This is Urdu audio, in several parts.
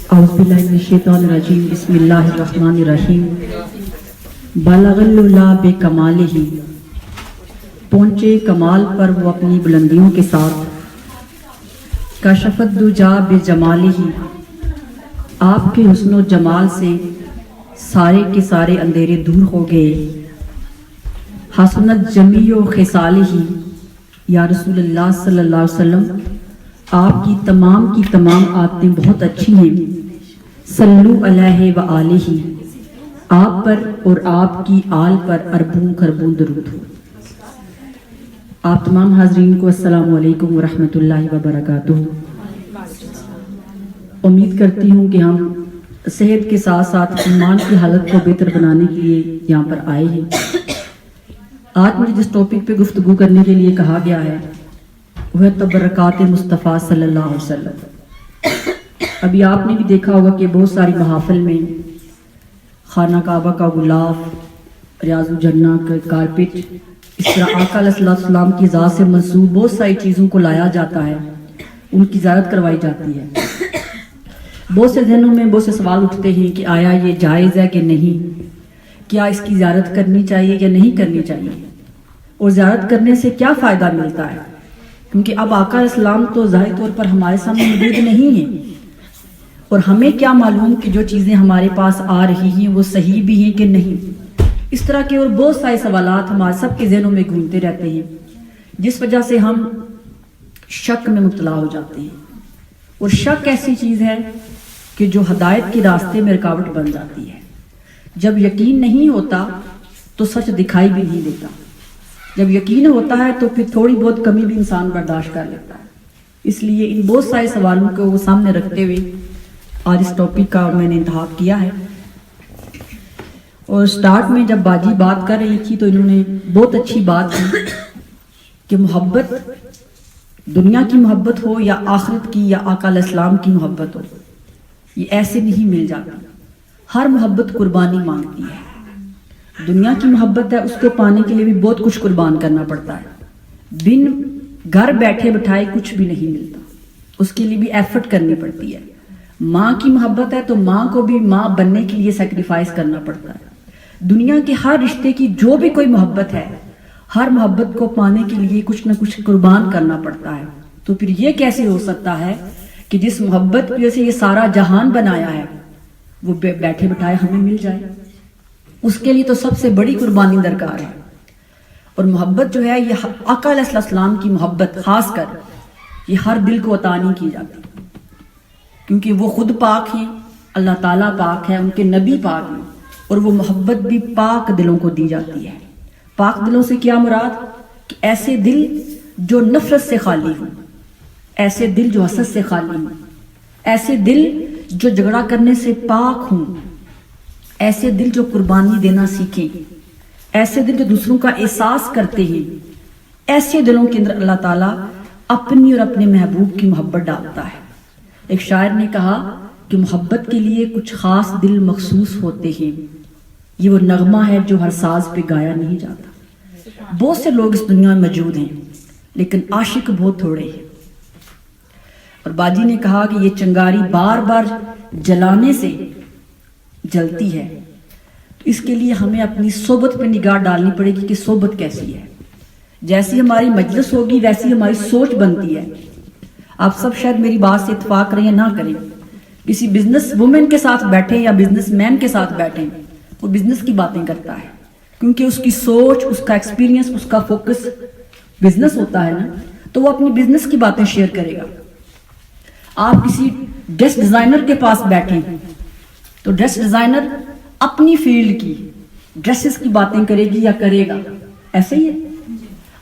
اعوذ باللہ من الشیطان الرجیم بسم اللہ الرحمن الرحیم بلغ العلا بکمالہ، پہنچے کمال پر وہ اپنی بلندیوں کے ساتھ، کشف الدجا بجمالہ، آپ کے حسن و جمال سے سارے کے سارے اندھیرے دور ہو گئے، حسنت جمیع خصالہ، یا رسول اللہ صلی اللہ علیہ وسلم آپ کی تمام عادتیں بہت اچھی ہیں، صلو علیہ وآلہ، آپ پر اور آپ کی آل پر اربوں خربوں درود ہو۔ آپ تمام حاضرین کو السلام علیکم ورحمۃ اللہ وبرکاتہ۔ امید کرتی ہوں کہ ہم صحت کے ساتھ ساتھ ایمان کی حالت کو بہتر بنانے کے لیے یہاں پر آئے ہیں۔ آج مجھے جس ٹاپک پہ گفتگو کرنے کے لیے کہا گیا ہے وہ ہے تبرکات مصطفیٰ صلی اللہ علیہ وسلم۔ ابھی آپ نے بھی دیکھا ہوگا کہ بہت ساری محافل میں خانہ کعبہ کا غلاف، ریاض الجنہ کا کارپٹ، اس طرح آقا علیہ السلام کی ذات سے منسوب بہت ساری چیزوں کو لایا جاتا ہے، ان کی زیارت کروائی جاتی ہے۔ بہت سے ذہنوں میں بہت سے سوال اٹھتے ہیں کہ آیا یہ جائز ہے کہ نہیں، کیا اس کی زیارت کرنی چاہیے یا نہیں کرنی چاہیے، اور زیارت کرنے سے کیا فائدہ ملتا ہے، کیونکہ اب آقا علیہ السلام تو ظاہر طور پر ہمارے سامنے موجود نہیں ہیں، اور ہمیں کیا معلوم کہ جو چیزیں ہمارے پاس آ رہی ہیں وہ صحیح بھی ہیں کہ نہیں۔ اس طرح کے اور بہت سارے سوالات ہمارے سب کے ذہنوں میں گھومتے رہتے ہیں، جس وجہ سے ہم شک میں مبتلا ہو جاتے ہیں، اور شک ایسی چیز ہے کہ جو ہدایت کے راستے میں رکاوٹ بن جاتی ہے۔ جب یقین نہیں ہوتا تو سچ دکھائی بھی نہیں دیتا، جب یقین ہوتا ہے تو پھر تھوڑی بہت کمی بھی انسان برداشت کر لیتا ہے۔ اس لیے ان بہت سارے سوالوں کو وہ سامنے رکھتے ہوئے آج اس ٹاپک کا میں نے انتخاب کیا ہے۔ اور سٹارٹ میں جب باجی بات کر رہی تھی تو انہوں نے بہت اچھی بات کی کہ محبت دنیا کی محبت ہو یا آخرت کی یا آقا علیہ السلام کی محبت ہو، یہ ایسے نہیں مل جاتی۔ ہر محبت قربانی مانگتی ہے۔ دنیا کی محبت ہے، اس کو پانے کے لیے بھی بہت کچھ قربان کرنا پڑتا ہے، بن گھر بیٹھے بٹھائے کچھ بھی نہیں ملتا، اس کے لیے بھی ایفرٹ کرنی پڑتی ہے۔ ماں کی محبت ہے تو ماں کو بھی ماں بننے کے لیے سیکریفائس کرنا پڑتا ہے۔ دنیا کے ہر رشتے کی جو بھی کوئی محبت ہے، ہر محبت کو پانے کے لیے کچھ نہ کچھ قربان کرنا پڑتا ہے۔ تو پھر یہ کیسے ہو سکتا ہے کہ جس محبت کی وجہ سے یہ سارا جہان بنایا ہے وہ بیٹھے بٹھائے ہمیں مل جائے؟ اس کے لیے تو سب سے بڑی قربانی درکار ہے۔ اور محبت جو ہے یہ آقا علیہ السلام کی محبت خاص کر یہ ہر دل کو عطا نہیں کی جاتی، کیونکہ وہ خود پاک ہیں، اللہ تعالیٰ پاک ہے، ان کے نبی پاک ہیں، اور وہ محبت بھی پاک دلوں کو دی جاتی ہے۔ پاک دلوں سے کیا مراد؟ کہ ایسے دل جو نفرت سے خالی ہوں، ایسے دل جو حسد سے خالی ہوں، ایسے دل جو جھگڑا کرنے سے پاک ہوں، ایسے دل جو قربانی دینا سیکھیں، ایسے دل جو دوسروں کا احساس کرتے ہیں، ایسے دلوں کے اندر اللہ تعالیٰ اپنی اور اپنے محبوب کی محبت ڈالتا ہے۔ ایک شاعر نے کہا کہ محبت کے لیے کچھ خاص دل مخصوص ہوتے ہیں، یہ وہ نغمہ ہے جو ہر ساز پہ گایا نہیں جاتا۔ بہت سے لوگ اس دنیا میں موجود ہیں لیکن عاشق بہت تھوڑے ہیں۔ اور باجی نے کہا کہ یہ چنگاری بار بار جلانے سے جلتی ہے، تو اس کے لیے ہمیں اپنی صحبت پہ نگاہ ڈالنی پڑے گی کہ صحبت کیسی ہے۔ جیسی ہماری مجلس ہوگی ویسی ہماری سوچ بنتی ہے۔ آپ سب شاید میری بات سے اتفاق کریں یا نہ کریں، کسی بزنس وومن کے ساتھ بیٹھیں یا بزنس مین کے ساتھ بیٹھیں، وہ بزنس کی باتیں کرتا ہے، کیونکہ اس کی سوچ، اس کا ایکسپیرینس، اس کا فوکس بزنس ہوتا ہے نا، تو وہ اپنی بزنس کی باتیں شیئر کرے گا۔ آپ کسی ڈریس ڈیزائنر کے پاس بیٹھیں تو ڈریس ڈیزائنر اپنی فیلڈ کی ڈریسز کی باتیں کرے گی یا کرے گا، ایسے ہی ہے۔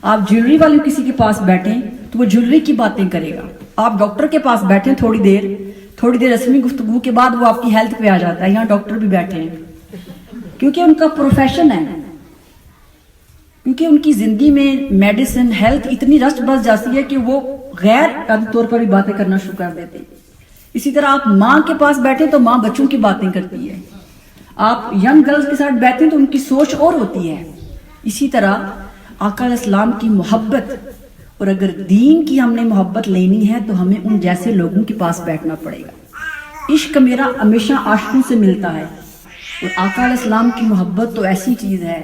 آپ جیولری والے کسی کے پاس بیٹھیں تو وہ جیولری کی باتیں کرے گا۔ آپ ڈاکٹر کے پاس بیٹھیں تھوڑی دیر رسمی گفتگو کے بعد وہ آپ کی ہیلتھ پہ آ جاتا ہے، یہاں ڈاکٹر بھی بیٹھے ہیں، کیونکہ ان کا پروفیشن ہے، کیونکہ ان کی زندگی میں میڈیسن ہیلتھ اتنی رچ بس جاتی ہے کہ وہ غیر عادی طور پر بھی باتیں کرنا شروع کر دیتے ہیں۔ اسی طرح آپ ماں کے پاس بیٹھیں تو ماں بچوں کی باتیں کرتی ہے، آپ ینگ گرلز کے ساتھ بیٹھیں تو ان کی سوچ اور ہوتی ہے۔ اسی طرح آقا علیہ السلام کی محبت، اور اگر دین کی ہم نے محبت لینی ہے تو ہمیں ان جیسے لوگوں کے پاس بیٹھنا پڑے گا۔ عشق میرا ہمیشہ عاشقوں سے ملتا ہے، اور آقا علیہ السلام کی محبت تو ایسی چیز ہے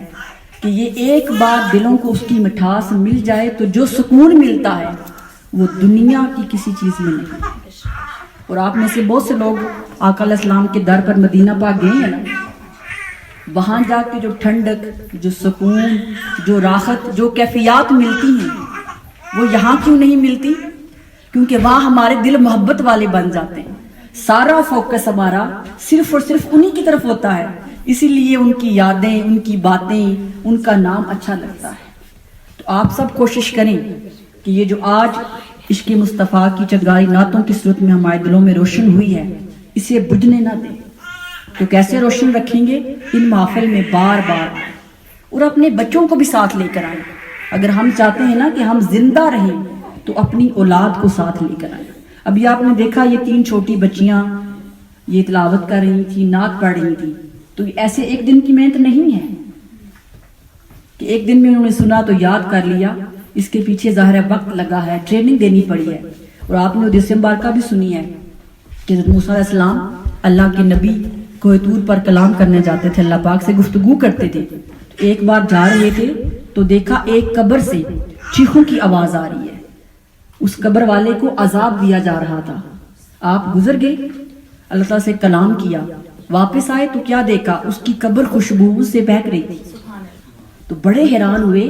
کہ یہ ایک بار دلوں کو اس کی مٹھاس مل جائے تو جو سکون ملتا ہے وہ دنیا کی کسی چیز میں نہیں۔ اور آپ میں سے بہت سے لوگ آقا علیہ السلام کے در پر مدینہ پاک گئے ہیں نا، وہاں جا کے جو ٹھنڈک، جو سکون، جو راحت، جو کیفیات ملتی ہیں وہ یہاں کیوں نہیں ملتی؟ کیونکہ وہاں ہمارے دل محبت والے بن جاتے ہیں، سارا فوکس ہمارا صرف اور صرف انہی کی طرف ہوتا ہے، اسی لیے ان کی یادیں، ان کی باتیں، ان کا نام اچھا لگتا ہے۔ تو آپ سب کوشش کریں کہ یہ جو آج عشق مصطفیٰ کی چنگاری نعتوں کی صورت میں ہمارے دلوں میں روشن ہوئی ہے، اسے بجھنے نہ دیں۔ تو کیسے روشن رکھیں گے؟ ان محافل میں بار بار، اور اپنے بچوں کو بھی ساتھ لے کر آئیں۔ اگر ہم چاہتے ہیں نا کہ ہم زندہ رہیں تو اپنی اولاد کو ساتھ لے کر آئیں۔ ابھی آپ نے دیکھا یہ 3 چھوٹی بچیاں یہ تلاوت کر رہی تھی، نعت پڑھ رہی تھی، تو ایسے ایک دن کی محنت نہیں ہے کہ ایک دن میں انہوں نے سنا تو یاد کر لیا، اس کے پیچھے ظاہر ہے وقت لگا ہے، ٹریننگ دینی پڑی ہے۔ اور آپ نے حدیث مبارکہ بھی سنی ہے کہ حضرت موسیٰ علیہ السلام اللہ کے نبی کوہ طور پر کلام کرنے جاتے تھے، اللہ پاک سے گفتگو کرتے تھے، ایک بار جا رہے تھے تو دیکھا ایک قبر سے چیخوں کی آواز آ رہی ہے، اس قبر والے کو عذاب دیا جا رہا تھا۔ آپ گزر گئے، اللہ تعالیٰ سے کلام کیا، واپس آئے تو کیا دیکھا؟ اس کی قبر خوشبو سے بہک رہی تھی۔ تو بڑے حیران ہوئے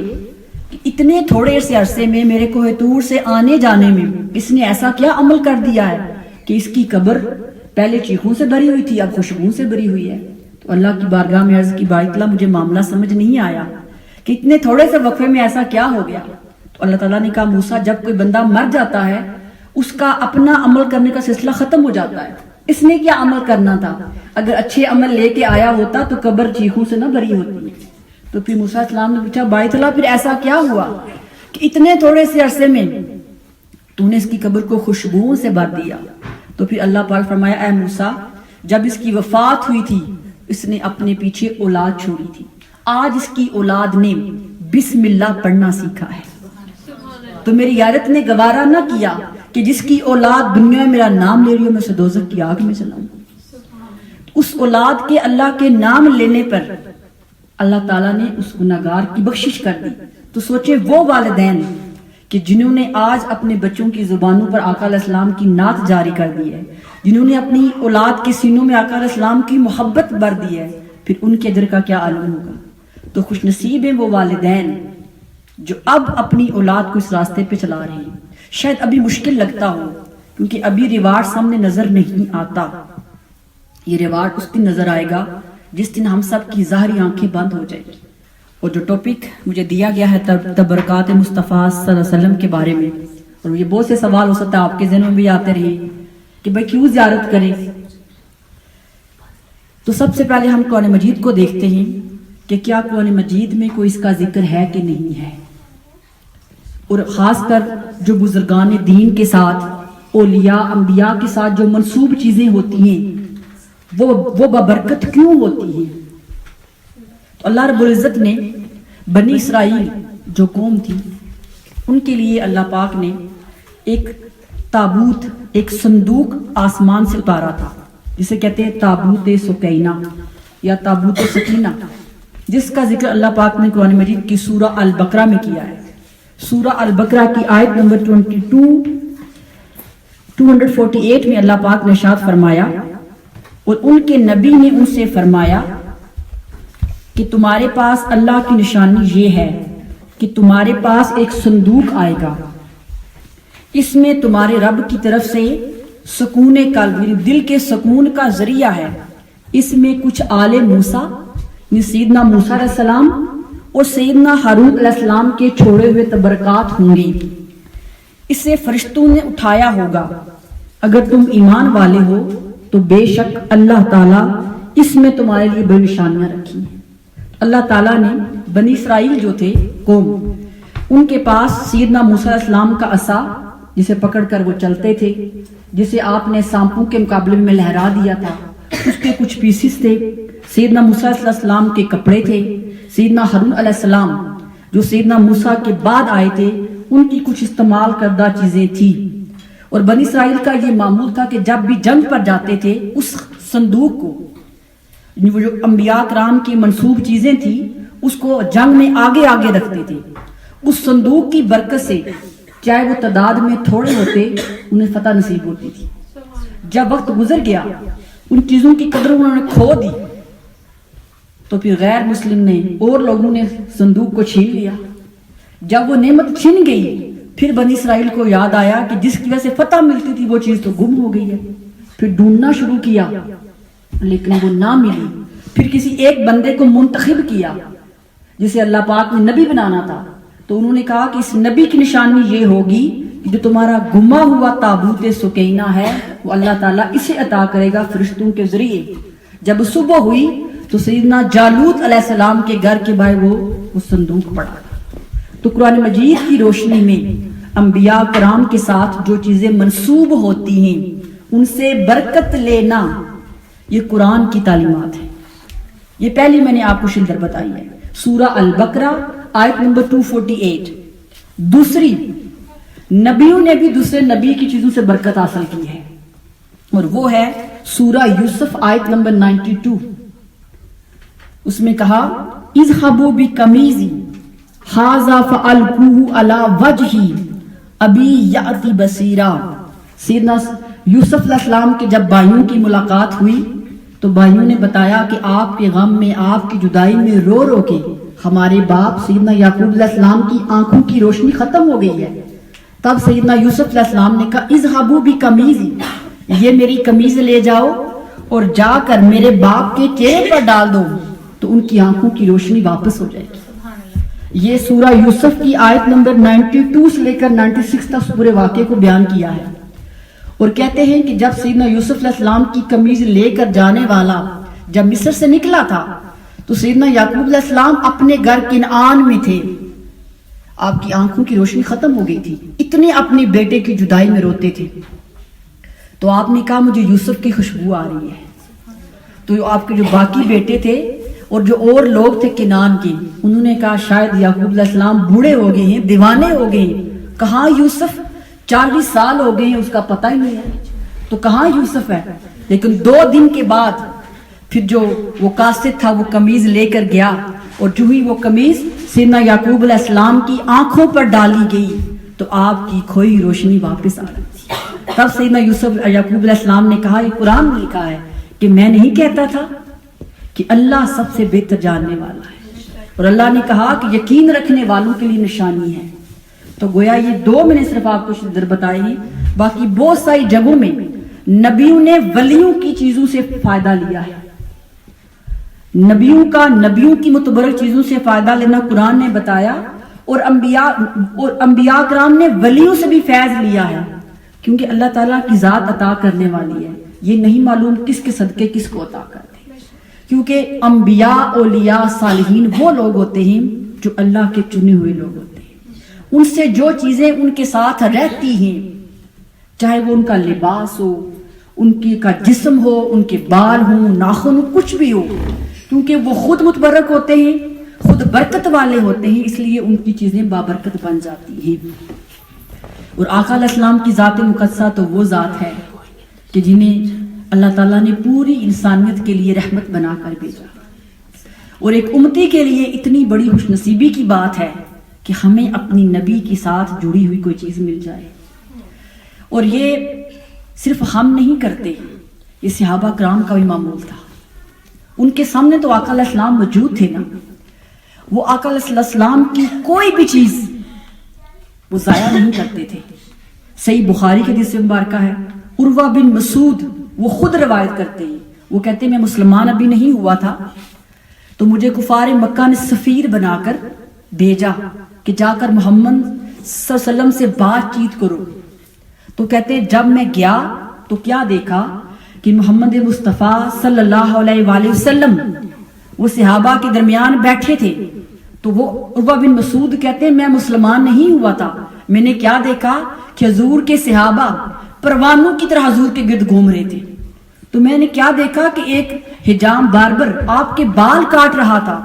کہ اتنے تھوڑے سے عرصے میں میرے کوہ طور سے آنے جانے میں اس نے ایسا کیا عمل کر دیا ہے کہ اس کی قبر پہلے چیخوں سے بھری ہوئی تھی، اب خوشبو سے بھری ہوئی ہے۔ تو اللہ کی بارگاہ میں عرض کی، باری تعالیٰ مجھے معاملہ سمجھ نہیں آیا کہ اتنے تھوڑے سے وقفے میں ایسا کیا ہو گیا۔ تو اللہ تعالیٰ نے کہا موسیٰ جب کوئی بندہ مر جاتا ہے اس کا اپنا عمل کرنے کا سلسلہ ختم ہو جاتا ہے، اس نے کیا عمل کرنا تھا؟ اگر اچھے عمل لے کے آیا ہوتا تو قبر چیخوں سے نہ بھری ہوتی۔ تو پھر موسیٰ علیہ السلام نے پوچھا باری تعالیٰ پھر ایسا کیا ہوا کہ اتنے تھوڑے سے عرصے میں تو نے اس کی قبر کو خوشبوؤں سے بھر دیا؟ تو پھر اللہ پاک فرمایا اے موسیٰ جب اس کی وفات ہوئی تھی اس نے اپنے پیچھے اولاد چھوڑی تھی، آج اس کی اولاد نے بسم اللہ پڑھنا سیکھا ہے۔ تو میری یارت نے گوارا نہ کیا کہ جس کی اولاد دنیا میں میرا نام لے رہی ہو میں اسے دوزخ کی آگ میں چلاؤں۔ اس اولاد کے اللہ کے نام لینے پر اللہ تعالیٰ نے اس گناہگار کی بخشش کر دی۔ تو سوچے وہ والدین کہ جنہوں نے آج اپنے بچوں کی زبانوں پر آقا علیہ السلام کی نعت جاری کر دی ہے، جنہوں نے اپنی اولاد کے سینوں میں آقا علیہ السلام کی محبت بھر دی ہے، پھر ان کے اجر کا کیا عالم ہوگا۔ تو خوش نصیب ہیں وہ والدین جو اب اپنی اولاد کو اس راستے پہ چلا رہے ہیں۔ شاید ابھی مشکل لگتا ہو کیونکہ ابھی ریوارڈ سامنے نظر نہیں آتا، یہ ریوارڈ اس دن نظر آئے گا جس دن ہم سب کی ظاہری آنکھیں بند ہو جائیں گی۔ اور جو ٹاپک مجھے دیا گیا ہے تبرکات مصطفیٰ صلی اللہ علیہ وسلم کے بارے میں، اور یہ بہت سے سوال ہو سکتا ہے آپ کے ذہنوں میں بھی آتے رہے کہ بھائی کیوں زیارت کریں۔ تو سب سے پہلے ہم قرآن مجید کو دیکھتے ہیں کہ کیا قرآن مجید میں کوئی اس کا ذکر ہے کہ نہیں ہے، اور خاص کر جو بزرگان دین کے ساتھ، اولیاء انبیاء کے ساتھ جو منسوب چیزیں ہوتی ہیں وہ ببرکت کیوں ہوتی ہیں۔ تو اللہ رب العزت نے بنی اسرائیل جو قوم تھی ان کے لیے اللہ پاک نے ایک تابوت، ایک صندوق آسمان سے اتارا تھا جسے کہتے ہیں تابوت سکینہ یا تابوت سکینہ، جس کا ذکر اللہ پاک نے قرآن مجید کی سورہ البقرہ میں کیا ہے۔ سورہ البقرہ کی آیت نمبر 248 میں اللہ پاک نے ارشاد فرمایا، اور ان کے نبی نے ان سے فرمایا کہ تمہارے پاس اللہ کی نشانی یہ ہے کہ تمہارے پاس ایک صندوق آئے گا، اس میں تمہارے رب کی طرف سے سکون قلب، دل کے سکون کا ذریعہ ہے، اس میں کچھ آل موسیٰ سیدنا موسیٰ علیہ السلام اور سیدنا ہارون علیہ السلام کے چھوڑے ہوئے تبرکات ہوں گے، اسے فرشتوں نے اٹھایا ہوگا، اگر تم ایمان والے ہو تو بے شک اللہ تعالیٰ اس میں تمہارے لیے بڑی نشانیاں رکھی ہیں۔ اللہ تعالیٰ نے بنی اسرائیل جو تھے قوم، ان کے پاس سیدنا موسیٰ علیہ السلام کا عصا جسے پکڑ کر وہ چلتے تھے، جسے آپ نے سانپوں کے مقابلے میں لہرا دیا تھا، اس کے کچھ پیسز تھے، سیدنا موسیٰ علیہ السلام کے کپڑے تھے، سیدنا ہارون علیہ السلام جو سیدنا موسیٰ کے بعد آئے تھے ان کی کچھ استعمال کردہ چیزیں تھی، اور بنی اسرائیل کا یہ معمول تھا کہ جب بھی جنگ پر جاتے تھے اس صندوق کو، وہ جو انبیاء کرام کی منسوب چیزیں تھیں اس کو جنگ میں آگے آگے رکھتے تھے. اس صندوق کی برکت سے چاہے وہ تعداد میں تھوڑے ہوتے انہیں فتح نصیب ہوتی تھی. جب وقت گزر گیا ان چیزوں کی قدر انہوں نے کھو دی تو پھر غیر مسلم نے اور لوگوں نے صندوق کو چھین لیا. جب وہ نعمت چھن گئی پھر بنی اسرائیل کو یاد آیا کہ جس کی وجہ سے فتح ملتی تھی وہ چیز تو گم ہو گئی ہے. پھر ڈھونڈنا شروع کیا لیکن وہ نہ ملی. پھر کسی ایک بندے کو منتخب کیا جسے اللہ پاک نے نبی بنانا تھا. تو انہوں نے کہا کہ اس نبی کی نشانی یہ ہوگی کہ جو تمہارا گما ہوا تابوت سکینہ ہے وہ اللہ تعالیٰ اسے عطا کرے گا فرشتوں کے ذریعے. جب صبح ہوئی تو سیدنا جالوت علیہ السلام کے گھر کے باہر وہ صندوق پڑا. تو قرآن مجید کی روشنی میں انبیاء کرام کے ساتھ جو چیزیں منسوب ہوتی ہیں ان سے برکت لینا یہ قرآن کی تعلیمات ہے. یہ پہلی میں نے آپ کو شلدر بتائی ہے، سورہ البقرہ آیت نمبر 248. دوسری، نبیوں نے بھی دوسرے نبی کی چیزوں سے برکت حاصل کی ہے اور وہ ہے سورہ یوسف آیت نمبر 92. اس میں کہا اذهبوا بقمیضی ھذا فألقوہ علی وجہی ابی یأتی بصیرا. سیدنا یوسف علیہ السلام کے جب بھائیوں کی ملاقات ہوئی تو بھائیوں نے بتایا کہ آپ کے غم میں، آپ کی جدائی میں رو رو کے ہمارے باپ سیدنا یعقوب علیہ السلام کی آنکھوں کی روشنی ختم ہو گئی ہے. تب سیدنا یوسف علیہ السلام نے کہا اذهبوا بقمیضی، یہ میری قمیض لے جاؤ اور جا کر میرے باپ کے چہرے پر ڈال دو تو ان کی آنکھوں کی روشنی واپس ہو جائے گی. یہ سورہ یوسف کی آیت نمبر 92 سے لے کر 96 تک پورے واقعے کو بیان کیا ہے. اور کہتے ہیں کہ جب سیدنا یوسف علیہ السلام کی قمیض لے کر جانے والا جب مصر سے نکلا تھا تو سیدنا یعقوب علیہ السلام اپنے گھر کنعان میں تھے. آپ کی آنکھوں کی روشنی ختم ہو گئی تھی، اتنے اپنے بیٹے کی جدائی میں روتے تھے. تو آپ نے کہا مجھے یوسف کی خوشبو آ رہی ہے. تو آپ کے جو باقی بیٹے تھے اور جو اور لوگ تھے کنعان کے انہوں نے کہا شاید یعقوب علیہ السلام بوڑھے ہو گئے ہیں، دیوانے ہو گئے ہیں. کہاں یوسف؟ 40 سال ہو گئے ہیں اس کا پتہ ہی نہیں ہے. تو کہاں یوسف ہے؟ لیکن 2 دن کے بعد پھر جو وہ قاصد تھا وہ قمیض لے کر گیا اور جو ہی وہ قمیض سیدنا یعقوب علیہ السلام کی آنکھوں پر ڈالی گئی تو آپ کی کھوئی روشنی واپس آ گئی. تب سیدنا یعقوب علیہ السلام نے کہا یہ قرآن میں لکھا ہے کہ میں نہیں کہتا تھا کہ اللہ سب سے بہتر جاننے والا ہے، اور اللہ نے کہا کہ یقین رکھنے والوں کے لیے نشانی ہے. تو گویا یہ 2 میں نے صرف آپ کو شدر بتائی، باقی بہت ساری جگہوں میں نبیوں نے ولیوں کی چیزوں سے فائدہ لیا ہے. نبیوں کی متبرک چیزوں سے فائدہ لینا قرآن نے بتایا، اور انبیاء کرام نے ولیوں سے بھی فیض لیا ہے کیونکہ اللہ تعالیٰ کی ذات عطا کرنے والی ہے. یہ نہیں معلوم کس کے صدقے کس کو عطا کرتے ہیں، کیونکہ انبیاء، اولیاء، صالحین وہ لوگ ہوتے ہیں جو اللہ کے چنے ہوئے لوگ ہوتے ہیں. ان سے جو چیزیں ان کے ساتھ رہتی ہیں، چاہے وہ ان کا لباس ہو، ان کا جسم ہو، ان کے بال ہوں، ناخن ہو، کچھ بھی ہو، کیونکہ وہ خود متبرک ہوتے ہیں، خود برکت والے ہوتے ہیں، اس لیے ان کی چیزیں بابرکت بن جاتی ہیں. اور آقا علیہ السلام کی ذات مقدسہ تو وہ ذات ہے کہ جنہیں اللہ تعالیٰ نے پوری انسانیت کے لیے رحمت بنا کر بھیجا. اور ایک امتی کے لیے اتنی بڑی خوش نصیبی کی بات ہے کہ ہمیں اپنی نبی کے ساتھ جڑی ہوئی کوئی چیز مل جائے. اور یہ صرف ہم نہیں کرتے، یہ صحابہ کرام کا بھی معمول تھا. ان کے سامنے تو آقا علیہ السلام موجود تھے نا، وہ آقا علیہ السلام کی کوئی بھی چیز وہ ضائع نہیں کرتے تھے. صحیح بخاری کے حدیث مبارکہ ہے، عروہ بن مسعود وہ خود روایت کرتے ہیں، وہ کہتے ہیں میں مسلمان ابھی نہیں ہوا تھا تو مجھے کفار مکہ نے سفیر بنا کر بھیجا کہ جا کر محمد صلی اللہ علیہ وسلم سے بات چیت کرو. تو کہتے جب میں گیا تو کیا دیکھا کہ محمد مصطفیٰ صلی اللہ علیہ وآلہ وسلم وہ صحابہ کے درمیان بیٹھے تھے. تو وہ عروہ بن مسعود کہتے ہیں میں مسلمان نہیں ہوا تھا، میں نے کیا دیکھا کہ حضور کے صحابہ پروانوں کی طرح حضور کے گرد گھوم رہے تھے. تو میں نے کیا دیکھا کہ ایک حجام باربر آپ کے بال کاٹ رہا تھا.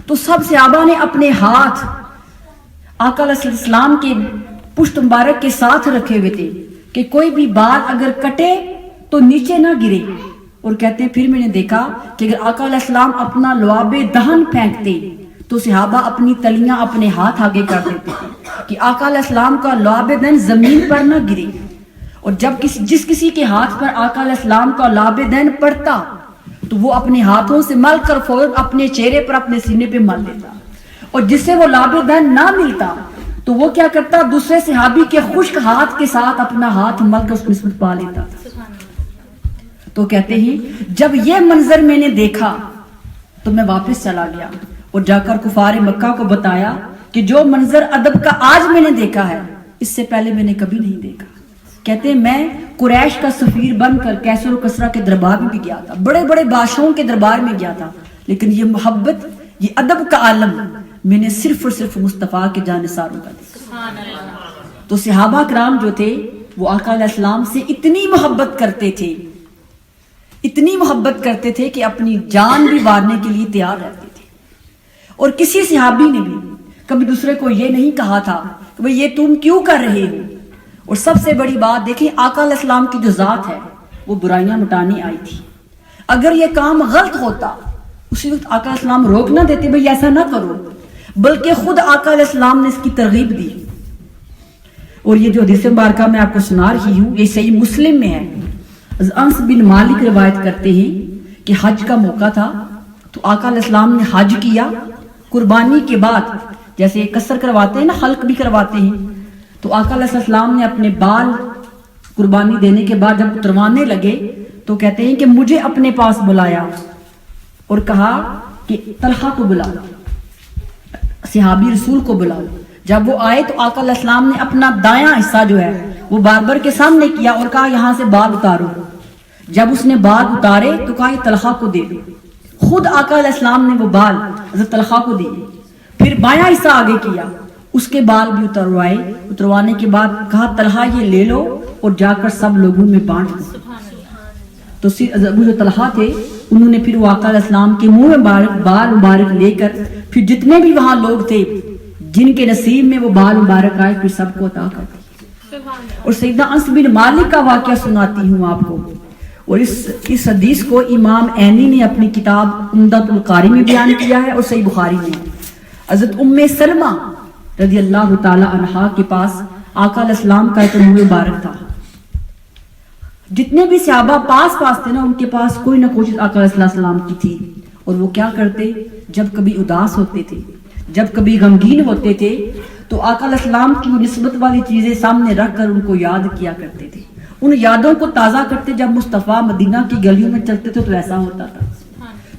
تو سب صحابہ نے اپنے ہاتھ آقا علیہ السلام کے پشت مبارک کے ساتھ رکھے ہوئے تھے کہ کوئی بھی بال اگر کٹے تو نیچے نہ گرے. اور کہتے ہیں پھر میں نے دیکھا کہ اگر آقا علیہ السلام اپنا لعاب دہن پھینکتے تو صحابہ اپنی تلیاں اپنے ہاتھ آگے کر دیتے کہ آقا علیہ السلام کا لعاب دہن زمین پر نہ گرے. اور جب جس کسی کے ہاتھ پر آقا علیہ السلام کا لعاب دہن پڑتا تو وہ اپنے ہاتھوں سے مل کر فوراً اپنے چہرے پر اپنے سینے پہ مل لیتا. اور جس سے وہ لعاب دہن نہ ملتا تو وہ کیا کرتا, دوسرے صحابی کے خشک ہاتھ کے ساتھ اپنا ہاتھ مل کر اس میں نسبت پا لیتا. تو کہتے ہیں جب یہ منظر میں نے دیکھا تو میں واپس چلا گیا اور جا کر کفار مکہ کو بتایا کہ جو منظر ادب کا آج میں نے دیکھا ہے اس سے پہلے میں نے کبھی نہیں دیکھا. کہتے ہیں میں قریش کا سفیر بن کر کیسر و کسرا کے دربار میں بھی گیا تھا, بڑے بڑے بادشاہوں کے دربار میں گیا تھا, لیکن یہ محبت, یہ ادب کا عالم میں نے صرف اور صرف مصطفیٰ کے جانثاروں کا دیکھا. تو صحابہ کرام جو تھے وہ آقا علیہ السلام سے اتنی محبت کرتے تھے, اتنی محبت کرتے تھے کہ اپنی جان بھی وارنے کے لیے تیار رہتے تھے. اور کسی صحابی نے بھی کبھی دوسرے کو یہ نہیں کہا تھا کہ بھئی یہ تم کیوں کر رہے ہو. اور سب سے بڑی بات دیکھیں, آقا علیہ السلام کی جو ذات ہے وہ برائیاں مٹانے آئی تھی. اگر یہ کام غلط ہوتا اسی وقت آقا علیہ السلام روک نہ دیتے بھئی ایسا نہ کرو, بلکہ خود آقا علیہ السلام نے اس کی ترغیب دی. اور یہ جو حدیث مبارکہ میں آپ کو سنا رہی ہوں یہ صحیح مسلم میں ہے. انس بن مالک روایت کرتے ہیں کہ حج کا موقع تھا تو آقا علیہ السلام نے حج کیا. قربانی کے بعد جیسے قصر کرواتے ہیں نا, حلق بھی کرواتے ہیں, تو آقا علیہ السلام نے اپنے بال قربانی دینے کے بعد جب اتروانے لگے تو کہتے ہیں کہ مجھے اپنے پاس بلایا اور کہا کہ طلحہ کو بلاؤ, صحابی رسول کو بلاؤ. جب وہ آئے تو آقا علیہ السلام نے اپنا دایاں حصہ جو ہے وہ باربر کے سامنے کیا اور کہا یہاں سے بال اتارو. جب اس نے بال اتارے تو کہا یہ طلحہ کو دے دو. خود آقا علیہ السلام نے وہ بال حضرت طلحہ کو دیے. پھر بایاں حصہ آگے کیا, اس کے بال بھی اتروائے. اتروانے کے بعد کہا طلحہ یہ لے لو اور جا کر سب لوگوں میں بانٹ دو. تو وہ جو طلحہ تھے انہوں نے پھر وہ آقا علیہ السلام کے منہ میں بال مبارک لے کر پھر جتنے بھی وہاں لوگ تھے جن کے نصیب میں وہ بال مبارک آئے پھر سب کو عطا کر دی. اور سیدنا انس بن مالک کا واقعہ سناتی ہوں آپ کو. اور اس حدیث کو امام عینی نے اپنی کتاب عمدۃ القاری میں بیان کیا ہے اور صحیح بخاری میں. حضرت ام سلمہ رضی اللہ تعالی عنہا کے پاس آقا علیہ السلام کا ایک منہ مبارک تھا. جتنے بھی صحابہ پاس تھے نا ان کے پاس کوئی نہ کوئی چیز آقا علیہ السلام کی تھی. اور وہ کیا کرتے, جب کبھی اداس ہوتے تھے, جب کبھی غمگین ہوتے تھے تو آقا علیہ السلام کی نسبت والی چیزیں سامنے رکھ کر ان کو یاد کیا کرتے تھے. ان یادوں کو تازہ کرتے. جب مصطفیٰ مدینہ کی گلیوں میں چلتے تھے تو ایسا ہوتا تھا.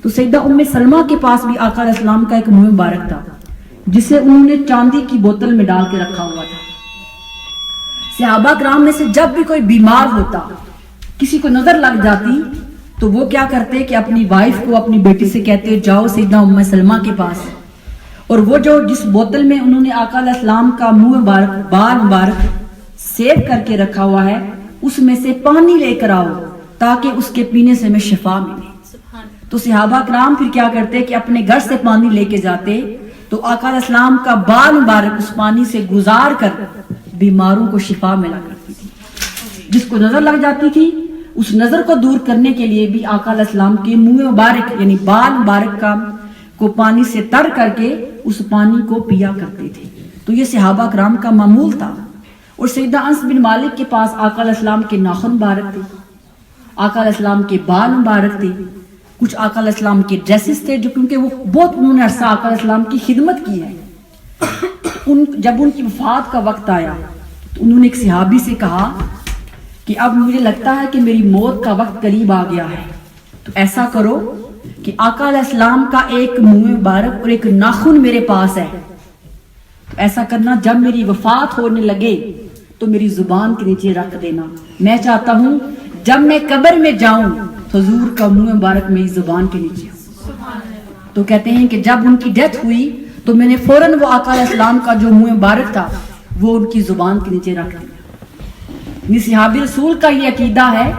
تو سیدہ ام سلمہ کے پاس بھی آقا علیہ السلام کا ایک منہ مبارک تھا جسے انہوں نے چاندی کی بوتل میں ڈال کے رکھا ہوا تھا. صحابہ کرام میں سے جب بھی کوئی بیمار ہوتا, کسی کو نظر لگ جاتی تو وہ کیا کرتے کہ اپنی وائف کو, اپنی بیٹی سے کہتے جاؤ سیدہ ام سلمہ کے پاس, اور وہ جو جس بوتل میں انہوں نے آقا علیہ السلام کا منہ مبارک بال مبارک سیو کر کے رکھا ہوا ہے اس میں سے پانی لے کر آؤ تاکہ اس کے پینے سے ہمیں شفا ملے. تو صحابہ کرام پھر کیا کرتے کہ اپنے گھر سے پانی لے کے جاتے تو آقا علیہ السلام کا بال مبارک اس پانی سے گزار کر بیماروں کو شفا ملا کرتی تھی. جس کو نظر لگ جاتی تھی اس نظر کو دور کرنے کے لیے بھی آقا علیہ السلام کے منہ مبارک یعنی بال مبارک کو پانی سے تر کر کے اس پانی کو پیا کرتے تھے. تو یہ صحابہ کرام کا معمول تھا. اور سیدنا انس بن مالک کے پاس آقا علیہ السلام کے ناخن مبارک تھے, آقا علیہ السلام کے بال مبارک تھے, کچھ آقا علیہ السلام کے ڈریسز تھے جو کیونکہ وہ بہت انہوں نے عرصہ آقا علیہ السلام کی خدمت کی ہے. جب ان کی وفات کا وقت آیا تو انہوں نے ایک صحابی سے کہا کہ اب مجھے لگتا ہے کہ میری موت کا وقت قریب آ گیا ہے, تو ایسا کرو کہ آقا علیہ السلام کا ایک منہ مبارک اور ایک ناخن میرے پاس ہے, تو ایسا کرنا جب میری وفات ہونے لگے تو میری زبان کے نیچے رکھ دینا. میں چاہتا ہوں جب میں قبر میں جاؤں تو حضور کا منہ مبارک میری زبان کے نیچے ہو. تو کہتے ہیں کہ جب ان کی ڈیتھ ہوئی تو میں نے فوراً وہ آقا علیہ السلام کا جو منہ مبارک تھا وہ ان کی زبان کے نیچے رکھ دیا. صحابی رسول کا یہ عقیدہ ہے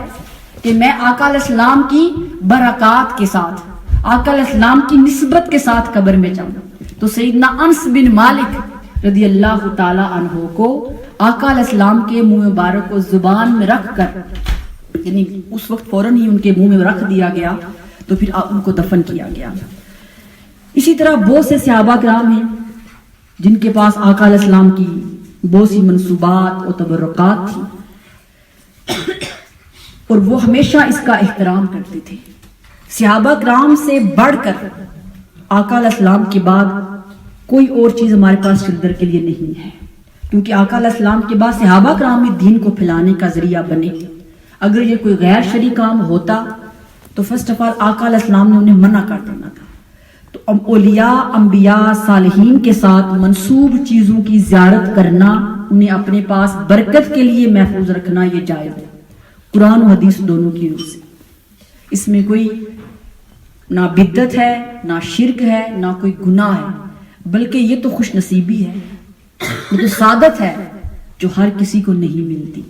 کہ میں آقا علیہ السلام کی برکات کے ساتھ, آقا علیہ السلام کی نسبت کے ساتھ قبر میں جاؤں. تو سیدنا انس بن مالک رضی اللہ تعالی عنہ کو آقا علیہ السلام کے منہ مبارک کو زبان میں رکھ کر، یعنی اس وقت فوراً ہی ان کے منہ میں رکھ دیا گیا، تو پھر ان کو دفن کیا گیا۔ اسی طرح بہت سے صحابہ کرام ہیں جن کے پاس آقا علیہ السلام کی بہت سی منصوبات اور تبرکات تھی، اور وہ ہمیشہ اس کا احترام کرتے تھے۔ صحابہ کرام سے بڑھ کر آقا علیہ السلام کے بعد کوئی اور چیز ہمارے پاس شلدر کے لیے نہیں ہے، کیونکہ آقا علیہ السلام کے بعد صحابہ کرام میں دین کو پھیلانے کا ذریعہ بنے۔ اگر یہ کوئی غیر شرعی کام ہوتا تو فرسٹ آف آل آقا علیہ السلام نے انہیں منع کر دینا تھا۔ تو اولیاء، انبیاء، صالحین کے ساتھ منسوب چیزوں کی زیارت کرنا، انہیں اپنے پاس برکت کے لیے محفوظ رکھنا، یہ جائز ہے قرآن و حدیث دونوں کی روح سے۔ اس میں کوئی نہ بدعت ہے، نہ شرک ہے، نہ کوئی گناہ ہے، بلکہ یہ تو خوش نصیبی ہے، یہ تو سعادت ہے جو ہر کسی کو نہیں ملتی۔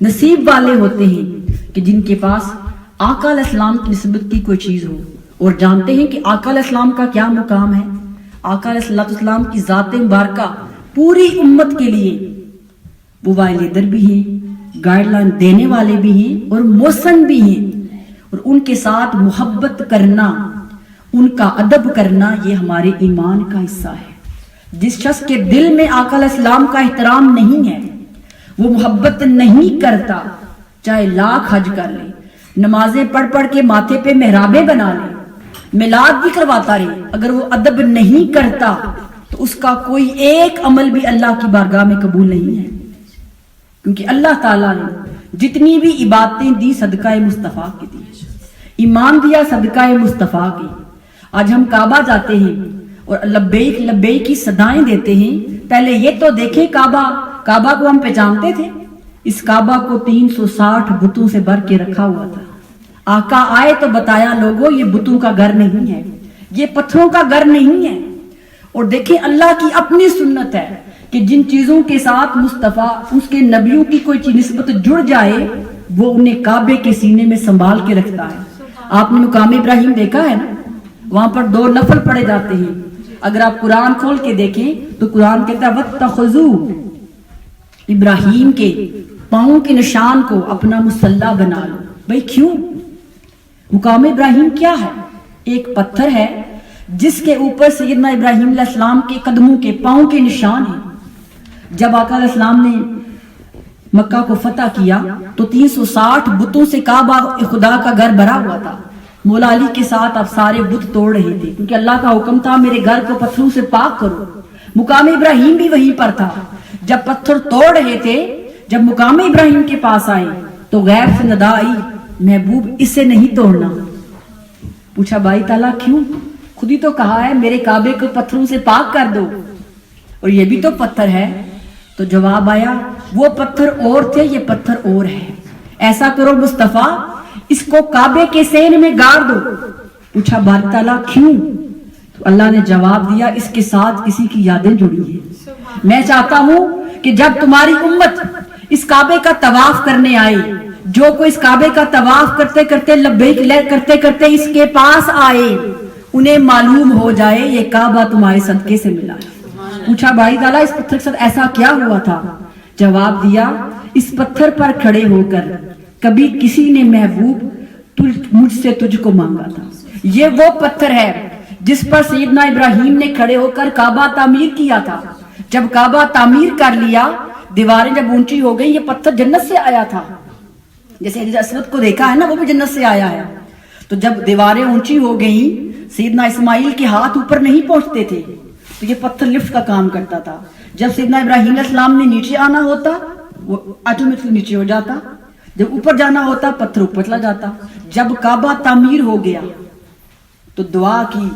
نصیب والے ہوتے ہیں کہ جن کے پاس آقا علیہ السلام کی نسبت کی کوئی چیز ہو، اور جانتے ہیں کہ آقا علیہ السلام کا کیا مقام ہے۔ آقا علیہ السلام کی ذات مبارکہ پوری امت کے لیے وہ لیڈر بھی ہیں، گائیڈ لائن دینے والے بھی ہیں، اور موسن بھی ہیں، اور ان کے ساتھ محبت کرنا، ان کا ادب کرنا، یہ ہمارے ایمان کا حصہ ہے۔ جس شخص کے دل میں آقا علیہ السلام کا احترام نہیں ہے، وہ محبت نہیں کرتا، چاہے لاکھ حج کر لے، نمازیں پڑھ پڑھ کے ماتھے پہ محرابیں بنا لے، میلاد بھی کرواتا رہے، اگر وہ ادب نہیں کرتا تو اس کا کوئی ایک عمل بھی اللہ کی بارگاہ میں قبول نہیں ہے، کیونکہ اللہ تعالیٰ نے جتنی بھی عبادتیں دی صدقہ مصطفیٰ کی دی، ایمان دیا صدقہ مصطفیٰ کی۔ آج ہم کعبہ جاتے ہیں اور لبیک لبیک کی صدائیں دیتے ہیں، پہلے یہ تو دیکھیں کعبہ کو ہم پہچانتے تھے؟ اس کعبہ کو 360 بتوں سے بھر کے رکھا ہوا تھا۔ آقا آئے تو بتایا لوگوں یہ بتوں کا گھر نہیں ہے، یہ پتھروں کا گھر نہیں ہے۔ اور دیکھیں اللہ کی اپنی سنت ہے کہ جن چیزوں کے ساتھ مصطفیٰ اس کے نبیوں کی کوئی چیز نسبت جڑ جائے وہ انہیں کعبے کے سینے میں سنبھال کے رکھتا ہے۔ آپ نے مقام ابراہیم دیکھا ہے نا، وہاں پر 2 نفل پڑھے جاتے ہیں۔ اگر آپ قرآن کھول کے دیکھیں تو قرآن کہتا ہے وَاتَّخَذُوا، ابراہیم کے پاؤں کے نشان کو اپنا مصلی بنا لو۔ بھئی کیوں؟ مقام ابراہیم کیا ہے؟ ایک پتھر ہے جس کے اوپر سیدنا ابراہیم علیہ السلام کے قدموں کے پاؤں کے نشان ہیں۔ جب آقا علیہ السلام نے مکہ کو فتح کیا تو 360 بتوں سے کعبہ خدا کا گھر بھرا ہوا تھا۔ مولا علی کے ساتھ اب سارے بت توڑ رہے تھے، کیونکہ اللہ کا حکم تھا میرے گھر کو پتھروں سے پاک کرو۔ مقام ابراہیم بھی وہیں پر تھا۔ جب پتھر توڑ رہے تھے، جب مقام ابراہیم کے پاس آئے تو غیب سے ندا آئی محبوب اسے نہیں توڑنا۔ پوچھا بھائی تعالیٰ کیوں؟ خود ہی تو کہا ہے میرے کعبے کو پتھروں سے پاک کر دو، اور یہ بھی تو پتھر ہے۔ تو جواب آیا وہ پتھر اور تھے، یہ پتھر اور ہے، ایسا کرو مصطفیٰ اس کو کعبے کے سینے میں گاڑ دو۔ پوچھا باری تعالیٰ کیوں؟ تو اللہ نے جواب دیا اس کے ساتھ کسی کی یادیں جڑی ہیں۔ میں چاہتا ہوں کہ جب تمہاری امت اس کعبے کا طواف کرنے آئے، جو کوئی اس کعبے کا طواف کرتے کرتے لبیک کرتے کرتے اس کے پاس آئے، انہیں معلوم ہو جائے یہ کعبہ تمہارے صدقے سے ملا ہے۔ پوچھا بھائی تعالیٰ اس پتھر کے ساتھ ایسا کیا ہوا تھا؟ جواب دیا اس پتھر پر کھڑے ہو کر کبھی کسی نے محبوب مجھ سے تجھ کو مانگا تھا۔ یہ وہ پتھر ہے جس پر سیدنا ابراہیم نے کھڑے ہو کر کعبہ تعمیر کیا تھا۔ جب کعبہ تعمیر کر لیا، دیواریں جب اونچی ہو گئی، یہ پتھر جنت سے آیا تھا، جیسے حضرت اسود کو دیکھا ہے نا، وہ بھی جنت سے آیا ہے۔ تو جب دیواریں اونچی ہو گئیں، سیدنا اسماعیل کے ہاتھ اوپر نہیں پہنچتے تھے، تو یہ پتھر لفٹ کا کام کرتا تھا۔ جب سیدنا ابراہیم علیہ السلام نے نیچے آنا ہوتا وہ آٹومیٹکلی نیچے ہو جاتا، جب اوپر جانا ہوتا پتھر اوپر چلا جاتا۔ جب کعبہ تعمیر ہو گیا تو دعا کی،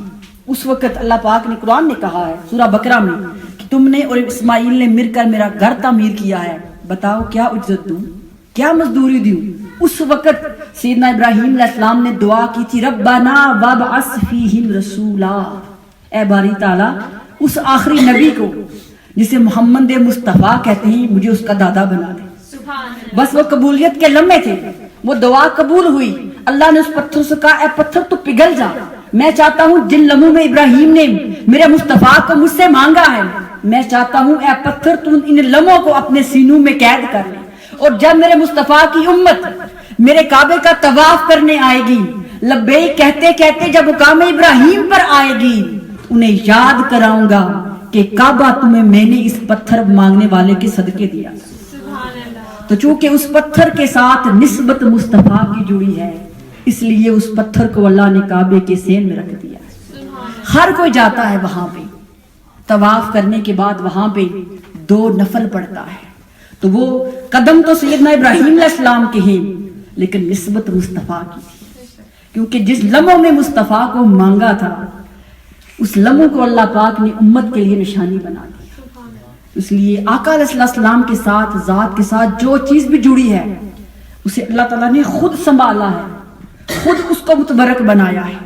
اس وقت اللہ پاک نے قرآن نے کہا ہے سورہ بقرہ میں کہ تم نے اور اسماعیل نے مل کر میرا گھر تعمیر کیا ہے، بتاؤ کیا اجرت دوں، کیا مزدوری دوں؟ اس وقت سیدنا ابراہیم علیہ السلام نے دعا کی تھی ربنا وابعث فیہم رسولا، اے باری تعالیٰ اس آخری نبی کو جسے محمد مصطفیٰ کہتے ہیں مجھے اس کا دادا بنا دے۔ بس وہ قبولیت کے لمحے تھے، وہ دعا قبول ہوئی۔ اللہ نے اس پتھر سے کہا اے پتھر تو پگھل جا۔ میں چاہتا ہوں جن لمحوں میں ابراہیم نے میرے مصطفیٰ کو مجھ سے مانگا ہے میں چاہتا ہوں اے پتھر تم ان لمحوں کو اپنے سینوں میں قید کر لے، اور جب میرے مصطفیٰ کی امت میرے کعبے کا طواف کرنے آئے گی، لبیک کہتے کہتے جب مقام ابراہیم پر آئے گی، انہیں یاد کراؤں گا کہ کعبہ تمہیں میں نے اس پتھر مانگنے والے کے صدقے دیا۔ تو چونکہ اس پتھر کے ساتھ نسبت مصطفیٰ کی جڑی ہے، اس لیے اس پتھر کو اللہ نے کعبے کے سین میں رکھ دیا۔ ہر کوئی جاتا ہے وہاں پہ، طواف کرنے کے بعد وہاں پہ 2 نفل پڑتا ہے، تو وہ قدم تو سیدنا ابراہیم علیہ السلام کے ہیں، لیکن نسبت مصطفیٰ کی تھی، کیونکہ جس لمحوں میں مصطفیٰ کو مانگا تھا اس لمحوں کو اللہ پاک نے امت کے لیے نشانی بنا دی۔ اس لیے آقا علیہ السلام کے ساتھ، ذات کے ساتھ جو چیز بھی جڑی ہے اسے اللہ تعالیٰ نے خود سنبھالا ہے، خود اس کو متبرک بنایا ہے۔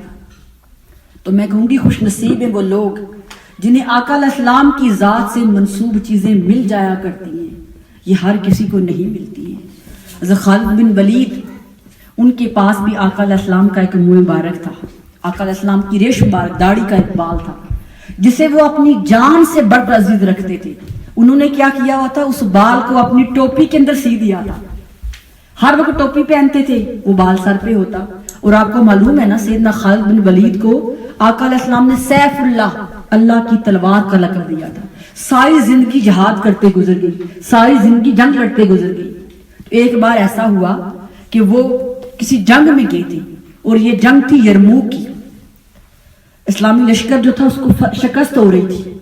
تو میں کہوں گی خوش نصیب ہیں وہ لوگ جنہیں آقا علیہ السلام کی ذات سے منسوب چیزیں مل جایا کرتی ہیں، یہ ہر کسی کو نہیں ملتی ہیں۔ حضرت خالد بن ولید، ان کے پاس بھی آقا علیہ السلام کا ایک منہ مبارک تھا، آقا علیہ السلام کی ریش مبارک، داڑھی کا ایک بال تھا جسے وہ اپنی جان سے بڑھ کر عزیز رکھتے تھے۔ انہوں نے کیا کیا ہوا تھا، اس بال کو اپنی ٹوپی کے اندر سی دیا تھا، ہر وقت ٹوپی پہنتے تھے، وہ بال سر پہ ہوتا۔ اور آپ کو معلوم ہے نا، سیدنا خالد بن ولید کو آقا علیہ السلام نے سیف اللہ، اللہ کی تلوار کا لقب دیا تھا۔ ساری زندگی جہاد کرتے گزر گئی، ساری زندگی جنگ لڑتے گزر گئی۔ ایک بار ایسا ہوا کہ وہ کسی جنگ میں گئے تھے، اور یہ جنگ تھی یرموک کی، اسلامی لشکر جو تھا اس کو شکست ہو رہی تھی۔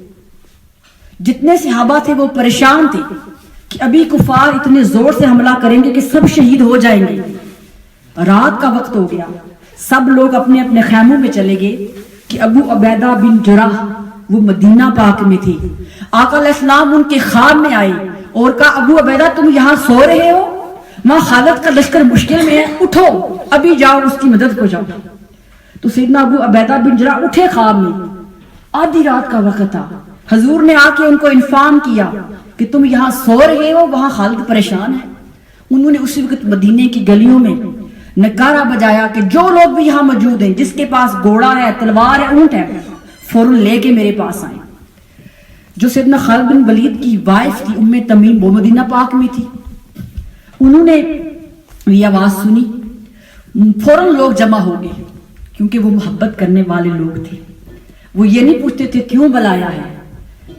جتنے صحابہ تھے وہ پریشان تھے کہ ابھی کفار اتنے زور سے حملہ کریں گے کہ سب شہید ہو جائیں گے۔ رات کا وقت ہو گیا، سب لوگ اپنے اپنے خیموں میں چلے گئے کہ ابو عبیدہ بن جراح، وہ مدینہ پاک میں تھے، آقا علیہ السلام ان کے خواب میں آئے اور کہا ابو عبیدہ تم یہاں سو رہے ہو، وہاں خالد کا لشکر مشکل میں ہے، اٹھو ابھی جاؤ اس کی مدد کو جاؤ۔ تو سیدنا ابو عبیدہ بن جراح اٹھے، خواب میں آدھی رات کا وقت تھا، حضور نے آ کے ان کو انفارم کیا کہ تم یہاں سو رہے ہو، وہاں خالد پریشان ہے۔ انہوں نے اسی وقت مدینے کی گلیوں میں نکارہ بجایا کہ جو لوگ بھی یہاں موجود ہیں، جس کے پاس گھوڑا ہے، تلوار ہے، اونٹ ہے، فوراً لے کے میرے پاس آئیں۔ جو سیدنا خالد بن ولید کی وائف تھی ام تمیم، وہ مدینہ پاک میں تھی، انہوں نے یہ آواز سنی، فوراً لوگ جمع ہو گئے، کیونکہ وہ محبت کرنے والے لوگ تھے۔ وہ یہ نہیں پوچھتے تھے کیوں بلایا ہے،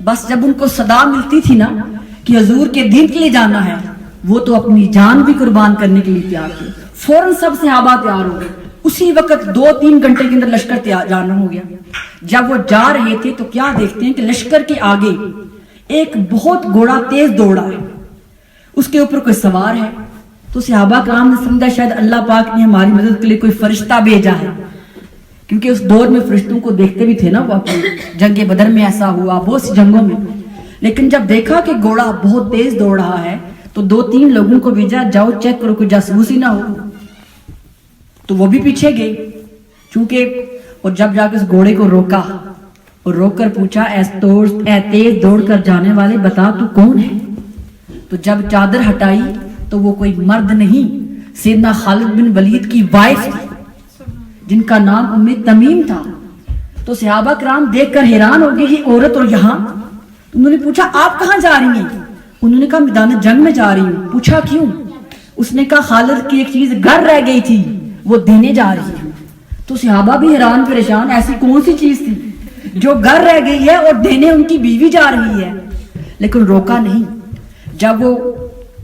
بس جب ان کو صدا ملتی تھی نا کہ حضور کے دین کے لیے جانا ہے، وہ تو اپنی جان بھی قربان کرنے کے لیے تیار تھے۔ فوراً سب صحابہ تیار ہو گئے، اسی وقت 2-3 گھنٹے کے اندر لشکر تیار جانا ہو گیا۔ جب وہ جا رہے تھے تو کیا دیکھتے ہیں کہ لشکر کے آگے ایک بہت گھوڑا تیز دوڑا ہے، اس کے اوپر کوئی سوار ہے۔ تو صحابہ کرام نے سمجھا شاید اللہ پاک نے ہماری مدد کے لیے کوئی فرشتہ بھیجا ہے، کیونکہ اس دور میں فرشتوں کو دیکھتے بھی تھے نا، وہ جنگ بدر میں ایسا ہوا، بہت سی جنگوں میں۔ لیکن جب دیکھا کہ گھوڑا بہت تیز دوڑ رہا ہے تو 2-3 لوگوں کو بھیجا، جاؤ چیک کرو کوئی جاسوس ہی نہ ہو۔ تو وہ بھی پیچھے گئے چونکہ، اور جب جا کے اس گھوڑے کو روکا اور روک کر پوچھا اے تیز دوڑ کر جانے والے بتا تو کون ہے؟ تو جب چادر ہٹائی تو وہ کوئی مرد نہیں، سیدنا خالد بن ولید کی وائف تھی جن کا نام ام تمیم تھا۔ تو صحابہ کرام دیکھ کر حیران ہو گئے، یہ عورت اور یہاں۔ انہوں نے پوچھا آپ کہاں جا رہی ہیں؟ انہوں نے کہا میدان جنگ میں جا رہی ہوں۔ پوچھا کیوں؟ اس نے کہا خالد کی ایک چیز گھر رہ گئی تھی، وہ دینے جا رہی ہوں۔ تو صحابہ بھی حیران پریشان، ایسی کون سی چیز تھی جو گھر رہ گئی ہے اور دینے ان کی بیوی جا رہی ہے؟ لیکن روکا نہیں۔ جب وہ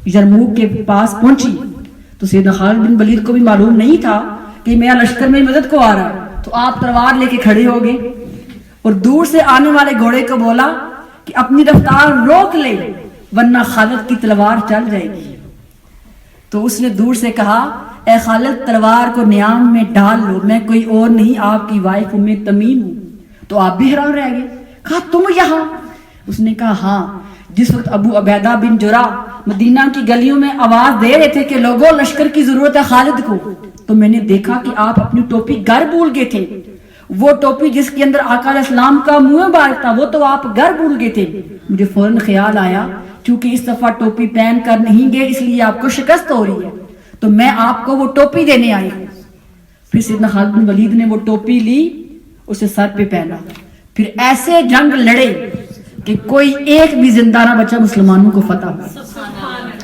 یرموک کے پاس پہنچی تو سیدنا خالد بن ولید کو بھی معلوم نہیں تھا کہ میرا لشکر میں مدد کو آ رہا ہے، تو آپ تلوار لے کے کھڑے ہو گئے اور دور سے آنے والے گھوڑے کو بولا کہ اپنی رفتار روک لے ورنہ خالد کی تلوار چل جائے گی۔ تو اس نے دور سے کہا اے خالد تلوار کو نیام میں ڈال لو، میں کوئی اور نہیں آپ کی وائف ام تمیم ہوں۔ تو آپ بھی حیران رہ گئے، کہا تم یہاں؟ اس نے کہا ہاں، جس وقت ابو عبیدہ بن جراح مدینہ کی گلیوں میں آواز دے رہے تھے کہ لوگوں لشکر کی ضرورت ہے خالد کو، تو میں نے دیکھا کہ آپ اپنی ٹوپی گھر بھول گئے تھے، وہ ٹوپی جس کے اندر آقا علیہ السلام کا منہ مبارک تھا وہ تو آپ گھر بھول گئے تھے۔ مجھے فوراً خیال آیا چونکہ اس دفعہ ٹوپی پہن کر نہیں گئے اس لیے آپ کو شکست ہو رہی ہے، تو میں آپ کو وہ ٹوپی دینے آئی ہوں۔ پھر سیدنا خالد بن ولید نے وہ ٹوپی لی، اسے سر پہ پہنا، پھر ایسے جنگ لڑے کہ کوئی ایک بھی زندہ نہ بچا مسلمانوں کو فتح ہوا.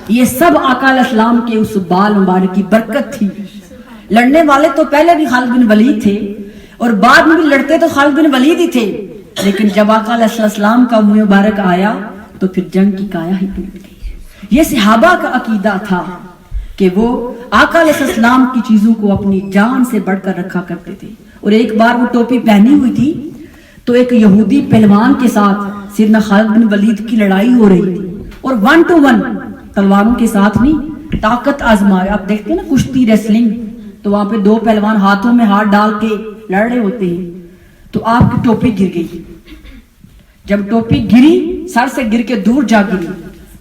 یہ سب آقا علیہ السلام کے اس بال مبارک کی برکت تھی. لڑنے والے تو پہلے بھی خالد بن ولید تھے اور بعد میں بھی لڑتے تو خالد بن ولید ہی تھے, لیکن جب آقا علیہ السلام کا منہ مبارک آیا تو پھر جنگ کی کایا ہی پلٹ گئی. یہ صحابہ کا عقیدہ تھا کہ وہ آقا علیہ السلام کی چیزوں کو اپنی جان سے بڑھ کر رکھا کرتے تھے. اور ایک بار وہ ٹوپی پہنی ہوئی تھی تو ایک یہودی پہلوان کے ساتھ سیدنا خالد بن ولید کی لڑائی ہو رہی تھی, اور 1 to 1 تلواروں کے ساتھ نہیں, طاقت آزمائے. آپ دیکھتے ہیں نا کشتی ریسلنگ, تو وہاں پہ 2 پہلوان ہاتھوں میں ہاتھ ڈال کے لڑ رہے ہوتے ہیں. تو آپ کی ٹوپی گر گئی. جب ٹوپی گری, سر سے گر کے دور جا گری,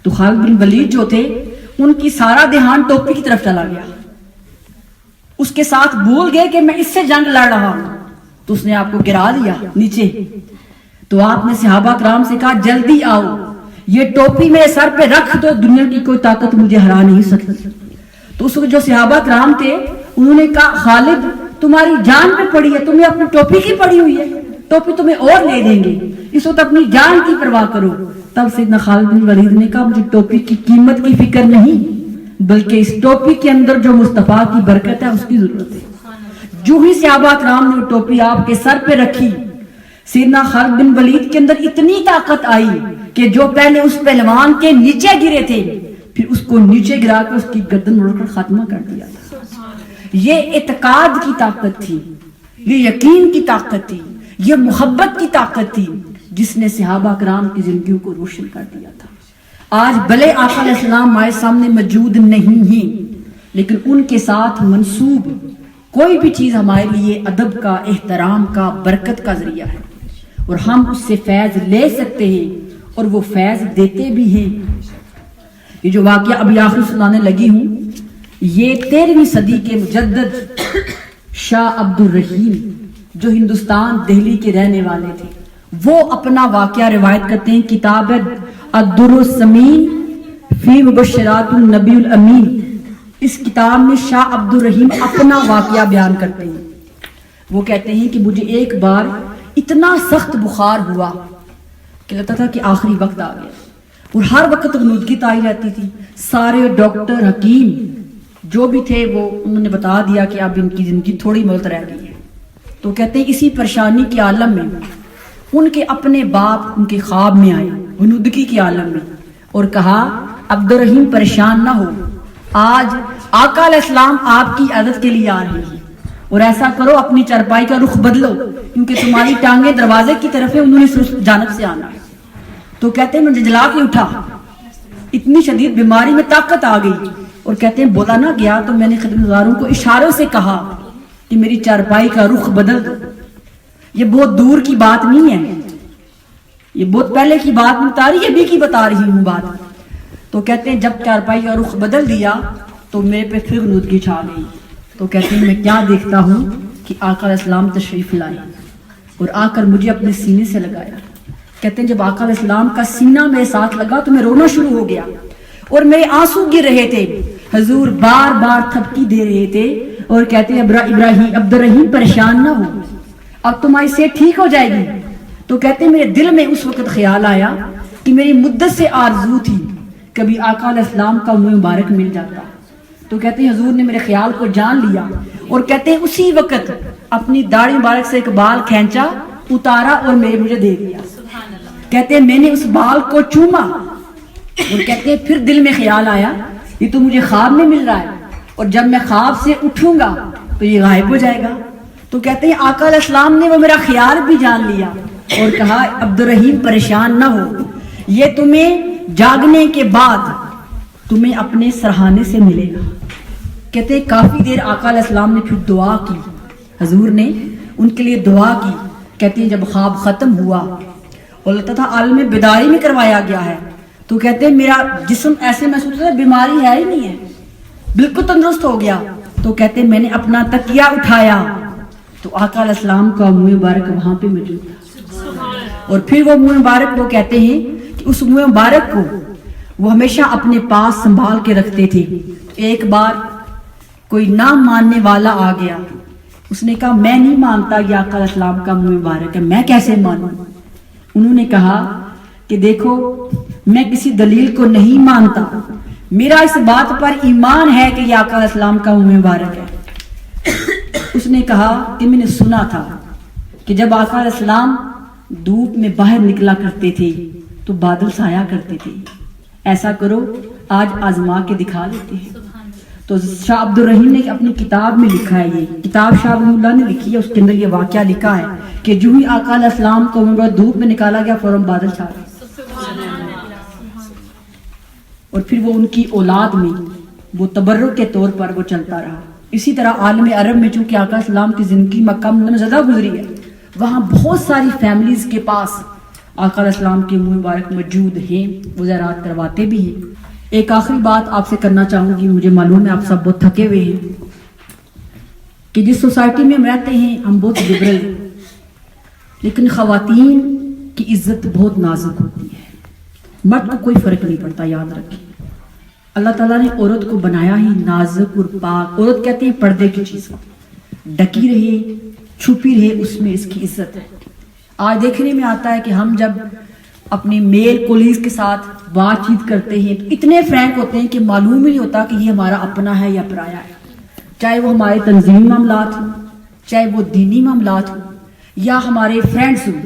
تو خالد بن ولید جو تھے ان کی سارا دھیان ٹوپی کی طرف چلا گیا. اس کے ساتھ بھول گئے کہ میں اس سے جنگ لڑ رہا ہوں, تو اس نے آپ کو گرا دیا نیچے. تو آپ نے صحابہ کرام سے کہا جلدی آؤ, یہ ٹوپی میرے سر پہ رکھ دو, دنیا کی کوئی طاقت مجھے ہرا نہیں سکتی. تو اس وقت جو صحابہ کرام تھے انہوں نے کہا خالد تمہاری جان پہ پڑی ہے, تمہیں اپنی ٹوپی کی پڑی ہوئی ہے, ٹوپی تمہیں اور لے دیں گے, اس وقت اپنی جان کی پرواہ کرو. تب سیدنا خالد بن ولید نے کہا مجھے ٹوپی کی قیمت کی فکر نہیں, بلکہ اس ٹوپی کے اندر جو مصطفیٰ کی برکت ہے اس کی ضرورت ہے. جو ہی صحابہ کرام نے ٹوپی آپ کے سر پہ رکھی, سیدنا خالد بن ولید کے اندر اتنی طاقت آئی کہ جو پہلے اس پہلوان کے نیچے گرے تھے پھر اس کو نیچے گرا کے اس کی گردن موڑ کر خاتمہ کر دیا تھا. یہ اعتقاد کی طاقت تھی, یہ یقین کی طاقت تھی, یہ محبت کی طاقت تھی جس نے صحابہ کرام کی زندگیوں کو روشن کر دیا تھا. آج بھلے آقا علیہ السلام ہمارے سامنے موجود نہیں ہیں, لیکن ان کے ساتھ منسوب کوئی بھی چیز ہمارے لیے ادب کا, احترام کا, برکت کا ذریعہ ہے, اور ہم اس سے فیض لے سکتے ہیں اور وہ فیض دیتے بھی ہیں. یہ جو واقعہ ابھی آخر سنانے لگی ہوں, یہ 13ویں صدی کے مجدد شاہ عبد الرحیم جو ہندوستان دہلی کے رہنے والے تھے, وہ اپنا واقعہ روایت کرتے ہیں. کتاب الدر السمین فی مبشرات النبی الامین, اس کتاب میں شاہ عبد الرحیم اپنا واقعہ بیان کرتے ہیں. وہ کہتے ہیں کہ مجھے ایک بار اتنا سخت بخار ہوا کہ لگتا تھا کہ آخری وقت آ گیا, اور ہر وقت غنودگی تاری رہتی تھی. سارے ڈاکٹر حکیم جو بھی تھے وہ انہوں نے بتا دیا کہ اب ان کی زندگی تھوڑی مہلت رہ گئی ہے. تو کہتے ہیں اسی پریشانی کے عالم میں ان کے اپنے باپ ان کے خواب میں آئے غنودگی کے عالم میں, اور کہا عبد الرحیم پریشان نہ ہو, آج آقا علیہ السلام آپ کی عادت کے لیے آ رہے ہیں, اور ایسا کرو اپنی چارپائی کا رخ بدلو کیونکہ تمہاری ٹانگیں دروازے کی طرف ہیں, انہوں نے اس جانب سے آنا ہے. تو کہتے ہیں مجھے جلا کے اٹھا, اتنی شدید بیماری میں طاقت آ گئی, اور کہتے ہیں بولا نہ گیا تو میں نے خدمتگاروں کو اشاروں سے کہا کہ میری چارپائی کا رخ بدل دو. یہ بہت دور کی بات نہیں ہے, یہ بہت پہلے کی بات نہیں بتا رہی, ابھی کی بتا رہی ہوں بات. تو کہتے ہیں جب چارپائی کا رخ بدل دیا تو میرے پہ پھر غنودگی چھا گئی. تو کہتے ہیں میں کیا دیکھتا ہوں کہ آقا علیہ السلام تشریف لائے اور آ کر مجھے اپنے سینے سے لگایا. کہتے ہیں جب آقا علیہ السلام کا سینہ میرے ساتھ لگا تو میں رونا شروع ہو گیا اور میرے آنسو گر رہے تھے. حضور بار بار تھپکی دے رہے تھے اور کہتے ہیں ابراہیم عبد الرحیم پریشان نہ ہو, اب تمہاری صحت ٹھیک ہو جائے گی. تو کہتے ہیں میرے دل میں اس وقت خیال آیا کہ میری مدت سے آرزو تھی کبھی آقا علیہ السلام کا منہ مبارک مل جاتا. تو کہتے ہیں حضور نے میرے خیال کو جان لیا, اور کہتے ہیں اسی وقت اپنی داڑھی مبارک سے ایک بال کھینچا, اتارا اور مجھے دے دیا. کہتے ہیں میں نے اس بال کو چوما, اور کہتے ہیں پھر دل میں خیال آیا یہ تو مجھے خواب میں مل رہا ہے, اور جب میں خواب سے اٹھوں گا تو یہ غائب ہو جائے گا. تو کہتے ہیں آقا علیہ السلام نے وہ میرا خیال بھی جان لیا اور کہا عبد الرحیم پریشان نہ ہو, یہ تمہیں جاگنے کے بعد تمہیں اپنے سرہانے سے ملے گا. کہتے ہیں کافی دیر آقا علیہ السلام نے پھر دعا کی, حضور نے ان کے لیے دعا کی. کہتے ہیں جب خواب ختم ہوا اور لگتا تھا عالم بیداری میں کروایا گیا ہے, تو کہتے ہیں میرا جسم ایسے محسوس ہوتا ہے بیماری ہے ہی نہیں ہے, بالکل تندرست ہو گیا. تو کہتے ہیں میں نے اپنا تکیہ اٹھایا تو آقا علیہ السلام کا منہ مبارک وہاں پہ موجود تھا, اور پھر وہ منہ مبارک وہ کہتے ہیں کہ اس منہ مبارک کو وہ ہمیشہ اپنے پاس سنبھال کے رکھتے تھے. ایک بار کوئی نہ ماننے والا آ گیا, اس نے کہا میں نہیں مانتا یہ آقا علیہ السلام کا منہ مبارک ہے, میں کیسے مانوں. انہوں نے کہا کہ دیکھو میں کسی دلیل کو نہیں مانتا، میرا اس بات پر ایمان ہے کہ یہ آقا علیہ السلام کا منہ مبارک ہے۔ اس نے کہا کہ میں نے سنا تھا کہ جب آقا علیہ السلام دھوپ میں باہر نکلا کرتے تھے تو بادل سایہ کرتے تھے، ایسا کرو آج آزما کے دکھا لیتے ہیں۔ تو شاہ عبد الرحیم نے اپنی کتاب میں لکھا ہے، یہ کتاب شاہ ولی اللہ نے لکھی ہے، اس کے اندر یہ واقعہ لکھا ہے کہ جو ہی آقا علیہ السلام کو دھوپ میں نکالا گیا فوراً بادل چھا گئے، اور پھر وہ ان کی اولاد میں وہ تبرک کے طور پر وہ چلتا رہا۔ اسی طرح عالم عرب میں چونکہ آقا علیہ السلام کی زندگی مکہ میں زیادہ گزری ہے، وہاں بہت ساری فیملیز کے پاس آقا علیہ السلام کے منہ مبارک موجود ہیں، وہ زیارات کرواتے بھی ہیں۔ ایک آخری بات آپ سے کرنا چاہوں گی، مجھے معلوم ہے آپ سب بہت تھکے ہوئے ہیں، کہ جس سوسائٹی میں ہم رہتے ہیں ہم بہت لبرل ہیں، لیکن خواتین کی عزت بہت نازک ہوتی ہے، مرد کو کوئی فرق نہیں پڑتا، یاد رکھیں۔ اللہ تعالیٰ نے عورت کو بنایا ہی نازک اور پاک، عورت کہتے ہیں پردے کی چیز کو، ڈکی رہے چھپی رہے اس میں اس کی عزت ہے۔ آج دیکھنے میں آتا ہے کہ ہم جب اپنے میل کولیز کے ساتھ بات چیت کرتے ہیں تو اتنے فرینک ہوتے ہیں کہ معلوم ہی نہیں ہوتا کہ یہ ہمارا اپنا ہے یا پرایا ہے، چاہے وہ ہمارے تنظیمی معاملات ہوں، چاہے وہ دینی معاملات ہوں، یا ہمارے فرینڈس ہوں۔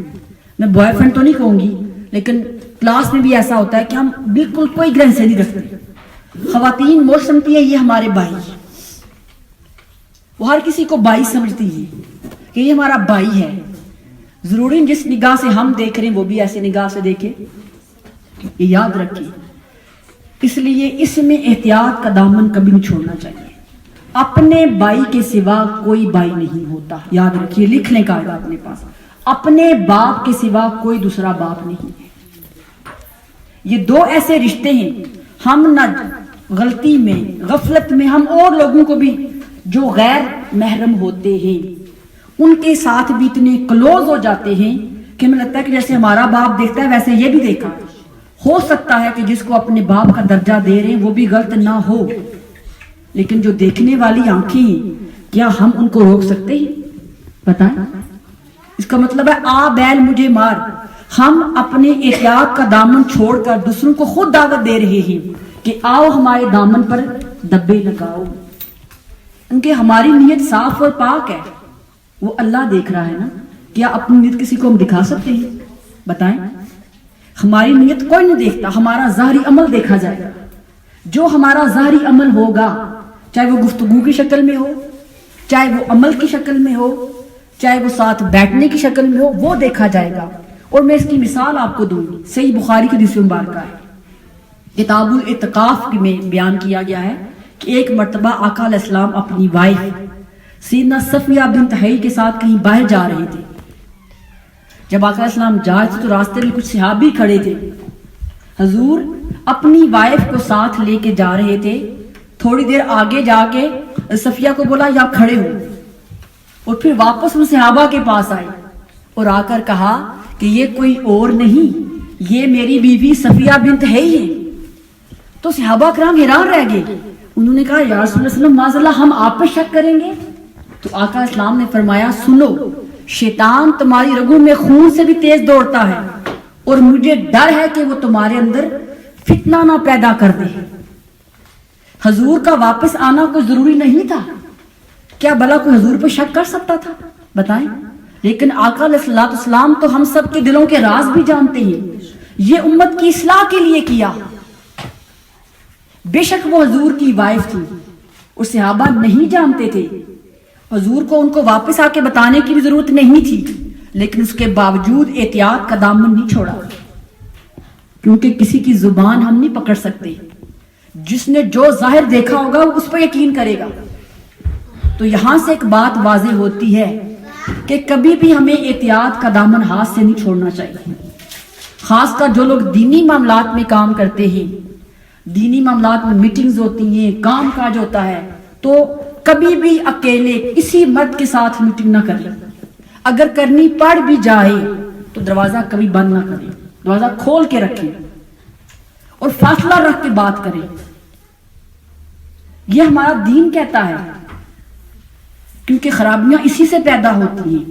میں بوائے فرینڈ تو نہیں کہوں گی، لیکن کلاس میں بھی ایسا ہوتا ہے کہ ہم بالکل کوئی گرینس نہیں رکھتے۔ خواتین موسٹ سمجھتی ہیں یہ ہمارے بھائی، وہ ہر کسی کو بھائی سمجھتی ہے کہ یہ ہمارا بھائی ہے، ضروری جس نگاہ سے ہم دیکھ رہے ہیں وہ بھی ایسے نگاہ سے دیکھیں، یہ یاد رکھیں۔ اس لیے اس میں احتیاط کا دامن کبھی نہیں چھوڑنا چاہیے۔ اپنے بھائی کے سوا کوئی بھائی نہیں ہوتا، یاد رکھیے، لکھ لیں قاعدہ اپنے پاس، اپنے باپ کے سوا کوئی دوسرا باپ نہیں ہے۔ یہ دو ایسے رشتے ہیں، ہم نہ غلطی میں غفلت میں ہم اور لوگوں کو بھی جو غیر محرم ہوتے ہیں ان کے ساتھ بھی اتنے کلوز ہو جاتے ہیں کہ ہمیں لگتا ہے کہ جیسے ہمارا باپ دیکھتا ہے ویسے یہ بھی دیکھا۔ ہو سکتا ہے کہ جس کو اپنے باپ کا درجہ دے رہے ہیں وہ بھی غلط نہ ہو، لیکن جو دیکھنے والی آنکھیں ہیں کیا ہم ان کو روک سکتے ہیں؟ بتائیں، اس کا مطلب ہے آ بیل مجھے مار۔ ہم اپنے احتیاط کا دامن چھوڑ کر دوسروں کو خود دعوت دے رہے ہیں کہ آؤ ہمارے دامن پر دبے لگاؤ، کیونکہ ہماری نیت صاف اور پاک ہے، وہ اللہ دیکھ رہا ہے نا۔ کیا اپنی نیت کسی کو ہم دکھا سکتے ہیں؟ بتائیں، ہماری نیت کوئی نہیں دیکھتا، ہمارا ظاہری عمل دیکھا جائے گا۔ جو ہمارا ظاہری عمل ہوگا، چاہے وہ گفتگو کی شکل میں ہو، چاہے وہ عمل کی شکل میں ہو، چاہے وہ ساتھ بیٹھنے کی شکل میں ہو، وہ دیکھا جائے گا۔ اور میں اس کی مثال آپ کو دوں گی، صحیح بخاری کی حدیث مبارکہ ہے، کتاب الاعتکاف میں بیان کیا گیا ہے کہ ایک مرتبہ آقا علیہ السلام اپنی وائف سیدنا صفیہ بنت حیی کے ساتھ کہیں باہر جا رہے تھے۔ جب آقا علیہ السلام جا رہے تھے تو راستے میں کچھ صحابی کھڑے تھے، حضور اپنی وائف کو ساتھ لے کے جا رہے تھے، تھوڑی دیر آگے جا کے صفیہ کو بولا یا خڑے ہو، اور پھر واپس وہ صحابہ کے پاس آئے اور آ کر کہا کہ یہ کوئی اور نہیں، یہ میری بیوی صفیہ بنت حیی ہے۔ تو صحابہ کرام حیران رہ گئے، انہوں نے کہا یا رسول اللہ صلی اللہ علیہ وسلم معاذ اللہ ہم آپ پہ شک کریں گے؟ تو آقا علیہ السلام نے فرمایا سنو، شیطان تمہاری رگوں میں خون سے بھی تیز دوڑتا ہے، اور مجھے ڈر ہے کہ وہ تمہارے اندر فتنہ نہ پیدا کر دے۔ حضور کا واپس آنا کوئی ضروری نہیں تھا، کیا بھلا کوئی حضور پہ شک کر سکتا تھا؟ بتائیں، لیکن آقا علیہ السلام تو ہم سب کے دلوں کے راز بھی جانتے ہیں، یہ امت کی اصلاح کے لیے کیا۔ بے شک وہ حضور کی وائف تھی اور صحابہ نہیں جانتے تھے، حضور کو ان کو واپس آ کے بتانے کی بھی ضرورت نہیں تھی، لیکن اس کے باوجود احتیاط کا دامن نہیں چھوڑا، کیونکہ کسی کی زبان ہم نہیں پکڑ سکتے، جس نے جو ظاہر دیکھا ہوگا وہ اس پہ یقین کرے گا۔ تو یہاں سے ایک بات واضح ہوتی ہے کہ کبھی بھی ہمیں احتیاط کا دامن ہاتھ سے نہیں چھوڑنا چاہیے، خاص کر جو لوگ دینی معاملات میں کام کرتے ہیں، دینی معاملات میں میٹنگز ہوتی ہیں، کام کاج ہوتا ہے، تو کبھی بھی اکیلے کسی مرد کے ساتھ میٹنگ نہ کریں، اگر کرنی پڑ بھی جائے تو دروازہ کبھی بند نہ کریں، دروازہ کھول کے رکھیں اور فاصلہ رکھ کے بات کریں، یہ ہمارا دین کہتا ہے، کیونکہ خرابیاں اسی سے پیدا ہوتی ہیں۔